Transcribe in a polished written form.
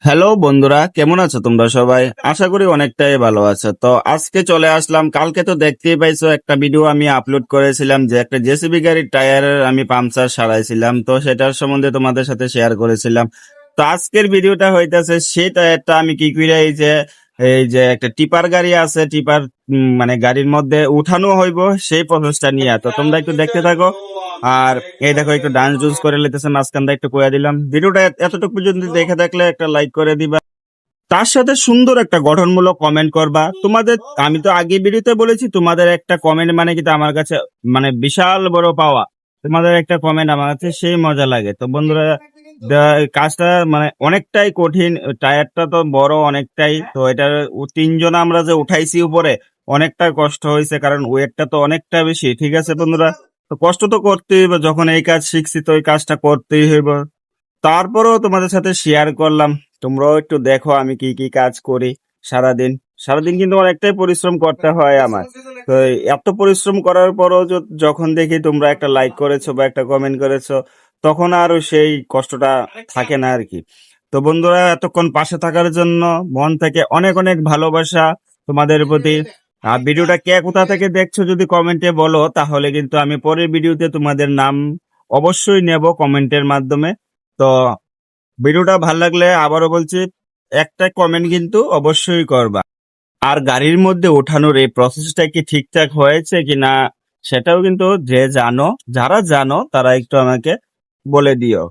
Hello বন্ধুরা, কেমন আছো তোমরা সবাই? আশা করি অনেকটাই ভালো আছো। তো আজকে চলে আসলাম। কালকে তো দেখতেই পাইছো, একটা ভিডিও আমি আপলোড করেছিলাম যে একটা জেসিবি গাড়ির টায়ারের আমি পাংচার সারাইছিলাম, তো সেটার সম্বন্ধে তোমাদের সাথে শেয়ার করেছিলাম। তো আজকের ভিডিওটা হইতাছে সেই টায়ারটা আমি কি করে এই যে একটা টিপার গাড়ি আছে, টিপার মানে গাড়ির মধ্যে উঠানো হইব সেই প্রসেসটা নিয়ে। তো তোমরা একটু দেখতে থাকো। আর এই দেখো, একটু ডান্স ডুন্স করে লেতেছে, মাঝখানটা একটু কইয়া দিলাম। ভিডিওটা এতটুকু পর্যন্ত দেখে থাকলে একটা লাইক করে দিবা, তার সাথে সুন্দর একটা গঠনমূলক কমেন্ট করবা। তোমাদের, আমি তো আগে ভিডিওতে বলেছি, তোমাদের একটা কমেন্ট মানে কিন্তু আমার কাছে মানে বিশাল বড় পাওয়া। তোমাদের একটা কমেন্ট আমার কাছে সেই মজা লাগে। তো বন্ধুরা, কাজটা মানে অনেকটাই কঠিন। টায়ারটা তো বড় অনেকটাই, তো এটার তিনজন আমরা যে উঠাইছি উপরে, অনেকটা কষ্ট হয়েছে, কারণ ওয়েটটা তো অনেকটা বেশি। ঠিক আছে বন্ধুরা, তো কষ্ট তো করতেই হবে, যখন এই কাজ শিখছি তো এই কাজটা করতেই হইব। তারপরেও তোমাদের সাথে শেয়ার করলাম। তোমরাও একটু দেখো আমি কি কি কাজ করি সারাদিন। সারাদিন কিন্তু অনেকটাই পরিশ্রম করতে হয় আমার। তো এত পরিশ্রম করার পরও যখন দেখি তোমরা একটা লাইক করেছো বা একটা কমেন্ট করেছো, তখন আর সেই কষ্টটা থাকে না আর কি। তো বন্ধুরা, এতক্ষণ পাশে থাকার জন্য মন থেকে অনেক অনেক ভালোবাসা তোমাদের প্রতি। আর ভিডিওটা কে কোথা থেকে দেখছো যদি কমেন্টে বলো, তাহলে কিন্তু আমি পরের ভিডিওতে তোমাদের নাম অবশ্যই নেব কমেন্টের মাধ্যমে। তো ভিডিওটা ভালো লাগলে আবারও বলছি, একটা কমেন্ট কিন্তু অবশ্যই করবা। আর গাড়ির মধ্যে ওঠানোর এই প্রসেসটা কি ঠিকঠাক হয়েছে কিনা সেটাও কিন্তু যারা জানো তারা একটু আমাকে বলে দিও।